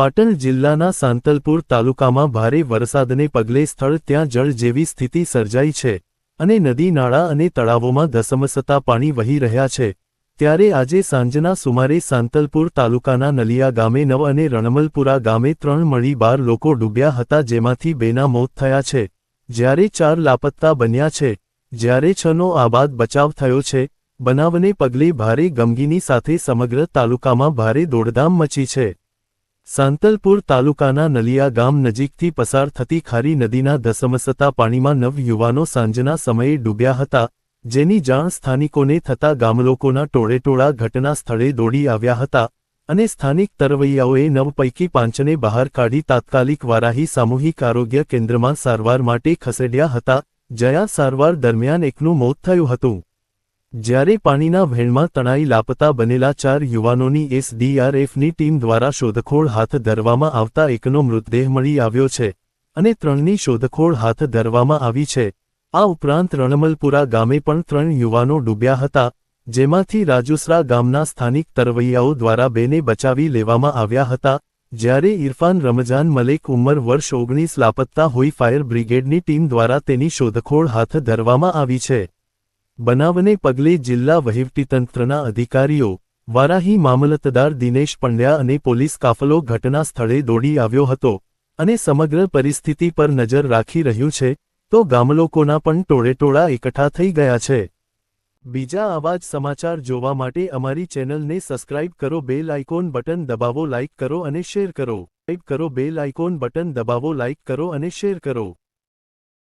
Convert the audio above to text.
પાટણ જિલ્લાના સાંતલપુર તાલુકામાં ભારે વરસાદને પગલે સ્થળ ત્યાં જળ જેવી સ્થિતિ સર્જાઈ છે અને નદી નાળા અને તળાવોમાં ધસમસતા પાણી વહી રહ્યા છે। ત્યારે આજે સાંજના સુમારે સાંતલપુર તાલુકાના નલિયા ગામે 9 અને રણમલપુરા ગામે 3 મળી 12 લોકો ડૂબ્યા હતા, જેમાંથી 2ના મોત થયા છે જ્યારે 4 લાપત્તા બન્યા છે, જ્યારે 6નો આબાદ બચાવ થયો છે। બનાવને પગલે ભારે ગમગીની સાથે સમગ્ર તાલુકામાં ભારે દોડધામ મચી છે। સાંતલપુર તાલુકાના નલિયા ગામ નજીકથી પસાર થતી ખારી નદીના ધસમસતા પાણીમાં 9 યુવાનો સાંજના સમયે ડૂબ્યા હતા, જેની જાણ સ્થાનિકોને થતાં ગામલોકોના ટોળેટોળા ઘટના સ્થળે દોડી આવ્યા હતા અને સ્થાનિક તરવૈયાઓએ 9 પૈકી 5ને બહાર કાઢી તાત્કાલિક વારાહી સામૂહિક આરોગ્ય કેન્દ્રમાં સારવાર માટે ખસેડ્યા હતા, જ્યાં સારવાર દરમિયાન 1નું મોત થયું હતું। જ્યારે પાણીના વહેણમાં તણાઈ લાપતા બનેલા 4 યુવાનોની એસડીઆરએફની ટીમ દ્વારા શોધખોળ હાથ ધરવામાં આવતા 1નો મૃતદેહ મળી આવ્યો છે અને 3ની શોધખોળ હાથ ધરવામાં આવી છે। આ ઉપરાંત રણમલપુરા ગામે પણ 3 યુવાનો ડૂબ્યા હતા, જેમાંથી રાજુસરા ગામના સ્થાનિક તરવૈયાઓ દ્વારા 2ને બચાવી લેવામાં આવ્યા હતા, જ્યારે ઇરફાન રમજાન મલેક ઉંમર વર્ષ 19 લાપત્તા હોઈ ફાયર બ્રિગેડની ટીમ દ્વારા તેની શોધખોળ હાથ ધરવામાં આવી છે। બનાવને પગલે જિલ્લા વહીવટીતંત્રના અધિકારીઓ, વારાહી મામલતદાર દિનેશ પંડ્યા અને પોલીસ કાફલો ઘટના સ્થળે દોડી આવ્યો હતો અને સમગ્ર પરિસ્થિતિ પર નજર રાખી રહ્યું છે, તો ગામલોકોના પણ ટોળેટોળા એકઠા થઈ ગયા છે। બીજા આવા જ સમાચાર જોવા માટે અમારી ચેનલને સબસ્ક્રાઇબ કરો, બેલ આઇકોન બટન દબાવો, લાઇક કરો અને શેર કરો। સબસ્ક્રાઇબ કરો, બેલ આઇકોન બટન દબાવો, લાઇક કરો અને શેર કરો।